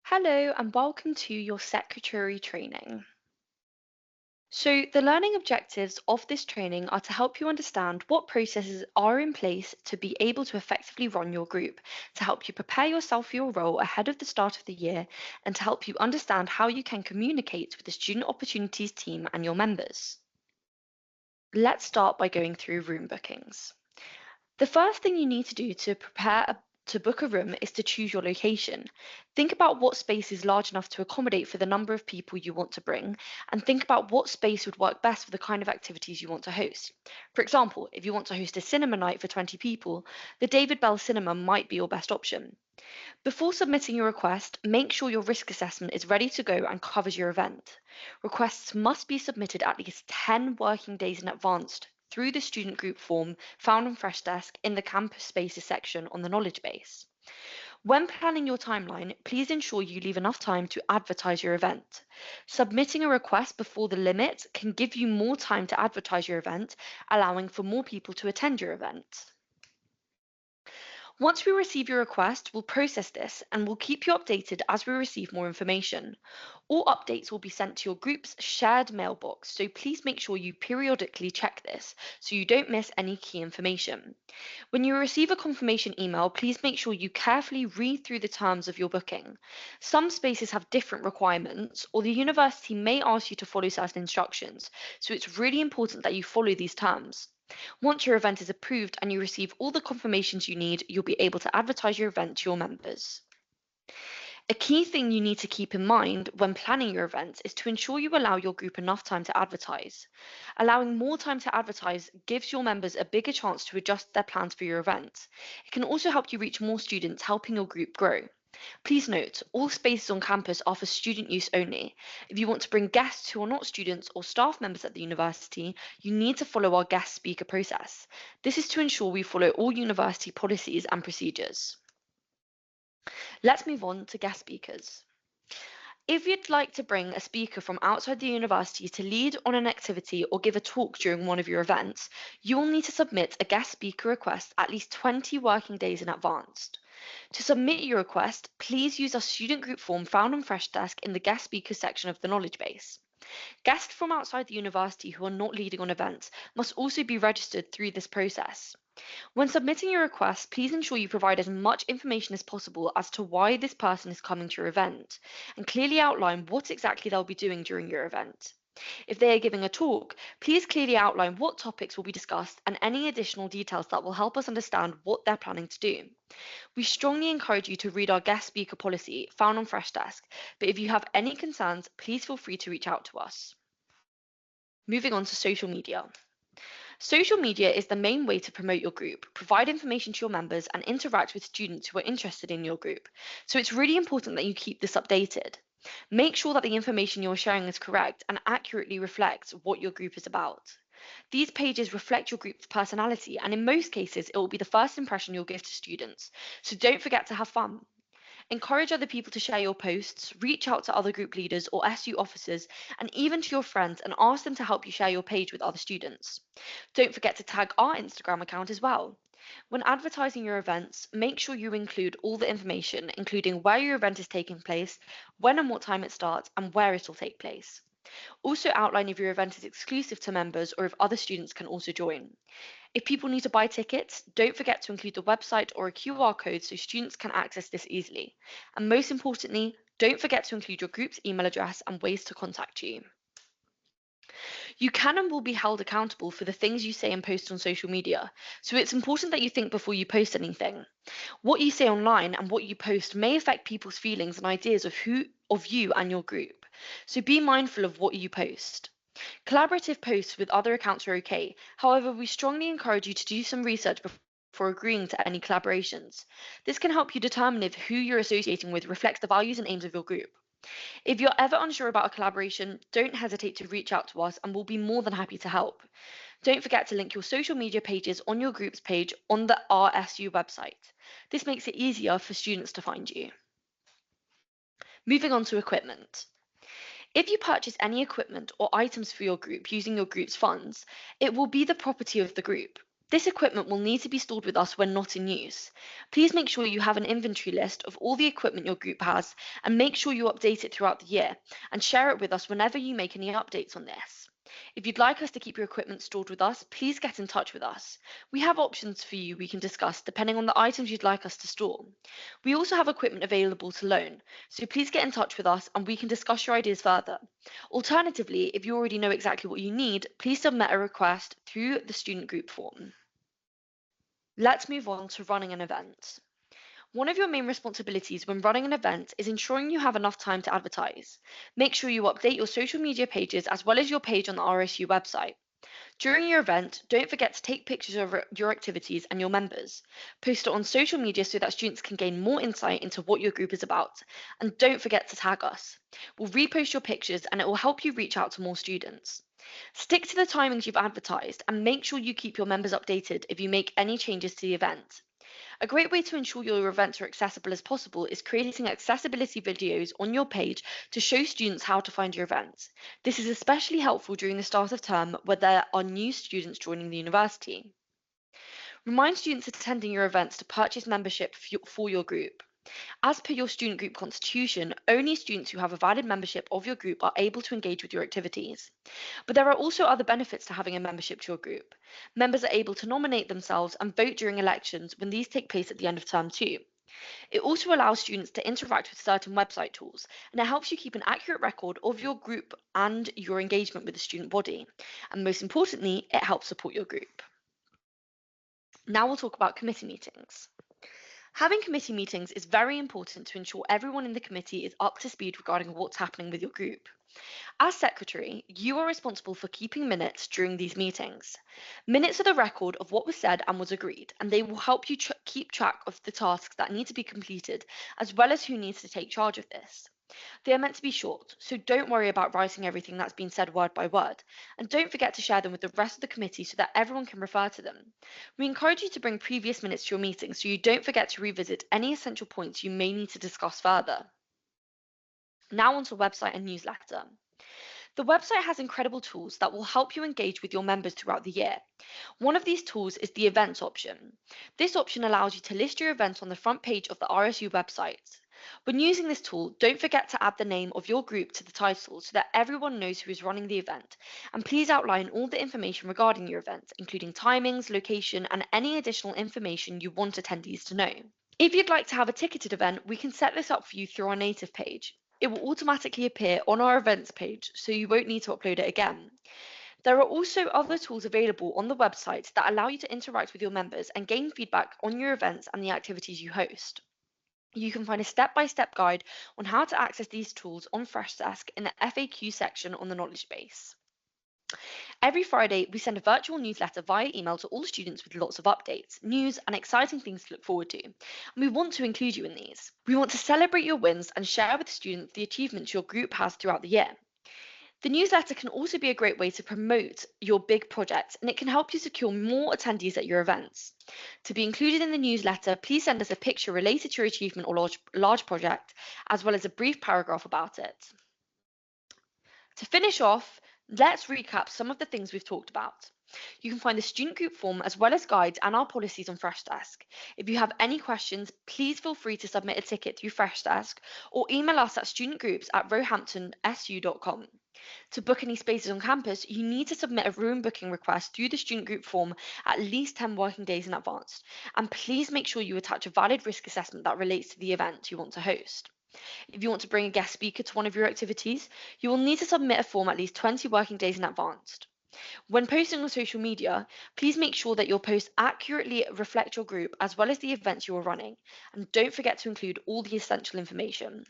Hello and welcome to your secretary training. So, the learning objectives of this training are to help you understand what processes are in place to be able to effectively run your group, to help you prepare yourself for your role ahead of the start of the year, and to help you understand how you can communicate with the Student Opportunities team and your members. Let's start by going through room bookings. The first thing you need to do to book a room is to choose your location. Think about what space is large enough to accommodate for the number of people you want to bring, and think about what space would work best for the kind of activities you want to host. For example, if you want to host a cinema night for 20 people, the David Bell Cinema might be your best option. Before submitting your request, make sure your risk assessment is ready to go and covers your event. Requests must be submitted at least 10 working days in advance through the student group form found on Freshdesk in the Campus Spaces section on the knowledge base. When planning your timeline, please ensure you leave enough time to advertise your event. Submitting a request before the limit can give you more time to advertise your event, allowing for more people to attend your event. Once we receive your request, we'll process this and we'll keep you updated as we receive more information. All updates will be sent to your group's shared mailbox, so please make sure you periodically check this so you don't miss any key information. When you receive a confirmation email, please make sure you carefully read through the terms of your booking. Some spaces have different requirements, or the university may ask you to follow certain instructions, so it's really important that you follow these terms. Once your event is approved and you receive all the confirmations you need, you'll be able to advertise your event to your members. A key thing you need to keep in mind when planning your events is to ensure you allow your group enough time to advertise. Allowing more time to advertise gives your members a bigger chance to adjust their plans for your event. It can also help you reach more students, helping your group grow. Please note, all spaces on campus are for student use only. If you want to bring guests who are not students or staff members at the university, you need to follow our guest speaker process. This is to ensure we follow all university policies and procedures. Let's move on to guest speakers. If you'd like to bring a speaker from outside the university to lead on an activity or give a talk during one of your events, you will need to submit a guest speaker request at least 20 working days in advance. To submit your request, please use our student group form found on Freshdesk in the guest speakers section of the knowledge base. Guests from outside the university who are not leading on events must also be registered through this process. When submitting your request, please ensure you provide as much information as possible as to why this person is coming to your event, and clearly outline what exactly they'll be doing during your event. If they are giving a talk, please clearly outline what topics will be discussed and any additional details that will help us understand what they're planning to do. We strongly encourage you to read our guest speaker policy found on Freshdesk, but if you have any concerns, please feel free to reach out to us. Moving on to social media. Social media is the main way to promote your group, provide information to your members, and interact with students who are interested in your group. So it's really important that you keep this updated. Make sure that the information you're sharing is correct and accurately reflects what your group is about. These pages reflect your group's personality, and in most cases, it will be the first impression you'll give to students. So don't forget to have fun. Encourage other people to share your posts, reach out to other group leaders or SU officers, and even to your friends and ask them to help you share your page with other students. Don't forget to tag our Instagram account as well. When advertising your events, make sure you include all the information, including where your event is taking place, when and what time it starts, and where it will take place. Also outline if your event is exclusive to members or if other students can also join. If people need to buy tickets, don't forget to include the website or a QR code so students can access this easily. And most importantly, don't forget to include your group's email address and ways to contact you. You can and will be held accountable for the things you say and post on social media, so it's important that you think before you post anything. What you say online and what you post may affect people's feelings and ideas of you and your group, so be mindful of what you post. Collaborative posts with other accounts are okay. However, we strongly encourage you to do some research before agreeing to any collaborations. This can help you determine if who you're associating with reflects the values and aims of your group. If you're ever unsure about a collaboration, don't hesitate to reach out to us and we'll be more than happy to help. Don't forget to link your social media pages on your group's page on the RSU website. This makes it easier for students to find you. Moving on to equipment. If you purchase any equipment or items for your group using your group's funds, it will be the property of the group. This equipment will need to be stored with us when not in use. Please make sure you have an inventory list of all the equipment your group has and make sure you update it throughout the year and share it with us whenever you make any updates on this. If you'd like us to keep your equipment stored with us, please get in touch with us. We have options for you we can discuss depending on the items you'd like us to store. We also have equipment available to loan, so please get in touch with us and we can discuss your ideas further. Alternatively, if you already know exactly what you need, please submit a request through the student group form. Let's move on to running an event. One of your main responsibilities when running an event is ensuring you have enough time to advertise. Make sure you update your social media pages as well as your page on the RSU website. During your event, don't forget to take pictures of your activities and your members. Post it on social media so that students can gain more insight into what your group is about. And don't forget to tag us. We'll repost your pictures and it will help you reach out to more students. Stick to the timings you've advertised and make sure you keep your members updated if you make any changes to the event. A great way to ensure your events are accessible as possible is creating accessibility videos on your page to show students how to find your events. This is especially helpful during the start of term where there are new students joining the university. Remind students attending your events to purchase membership for your group. As per your student group constitution, only students who have a valid membership of your group are able to engage with your activities. But there are also other benefits to having a membership to your group. Members are able to nominate themselves and vote during elections when these take place at the end of term 2. It also allows students to interact with certain website tools, and it helps you keep an accurate record of your group and your engagement with the student body. And most importantly, it helps support your group. Now we'll talk about committee meetings. Having committee meetings is very important to ensure everyone in the committee is up to speed regarding what's happening with your group. As secretary, you are responsible for keeping minutes during these meetings. Minutes are the record of what was said and was agreed, and they will help you keep track of the tasks that need to be completed, as well as who needs to take charge of this. They are meant to be short, so don't worry about writing everything that's been said word by word, and don't forget to share them with the rest of the committee so that everyone can refer to them. We encourage you to bring previous minutes to your meetings so you don't forget to revisit any essential points you may need to discuss further. Now onto website and newsletter. The website has incredible tools that will help you engage with your members throughout the year. One of these tools is the Events option. This option allows you to list your events on the front page of the RSU website. When using this tool, don't forget to add the name of your group to the title so that everyone knows who is running the event. And please outline all the information regarding your event, including timings, location, and any additional information you want attendees to know. If you'd like to have a ticketed event, we can set this up for you through our native page. It will automatically appear on our events page, so you won't need to upload it again. There are also other tools available on the website that allow you to interact with your members and gain feedback on your events and the activities you host. You can find a step-by-step guide on how to access these tools on Freshdesk in the FAQ section on the knowledge base. Every Friday, we send a virtual newsletter via email to all students with lots of updates, news, and exciting things to look forward to. And we want to include you in these. We want to celebrate your wins and share with students the achievements your group has throughout the year. The newsletter can also be a great way to promote your big projects, and it can help you secure more attendees at your events. To be included in the newsletter, please send us a picture related to your achievement or large project, as well as a brief paragraph about it. To finish off, let's recap some of the things we've talked about. You can find the student group form as well as guides and our policies on Freshdesk. If you have any questions, please feel free to submit a ticket through Freshdesk or email us at studentgroups@roehamptonsu.com. To book any spaces on campus, you need to submit a room booking request through the student group form at least 10 working days in advance. And please make sure you attach a valid risk assessment that relates to the event you want to host. If you want to bring a guest speaker to one of your activities, you will need to submit a form at least 20 working days in advance. When posting on social media, please make sure that your posts accurately reflect your group as well as the events you are running, and don't forget to include all the essential information.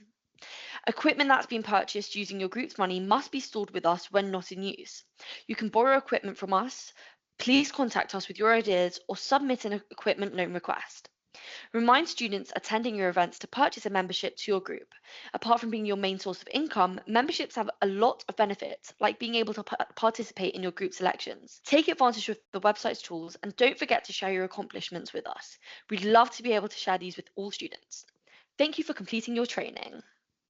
Equipment that's been purchased using your group's money must be stored with us when not in use. You can borrow equipment from us. Please contact us with your ideas or submit an equipment loan request. Remind students attending your events to purchase a membership to your group. Apart from being your main source of income, memberships have a lot of benefits, like being able to participate in your group's elections. Take advantage of the website's tools and don't forget to share your accomplishments with us. We'd love to be able to share these with all students. Thank you for completing your training.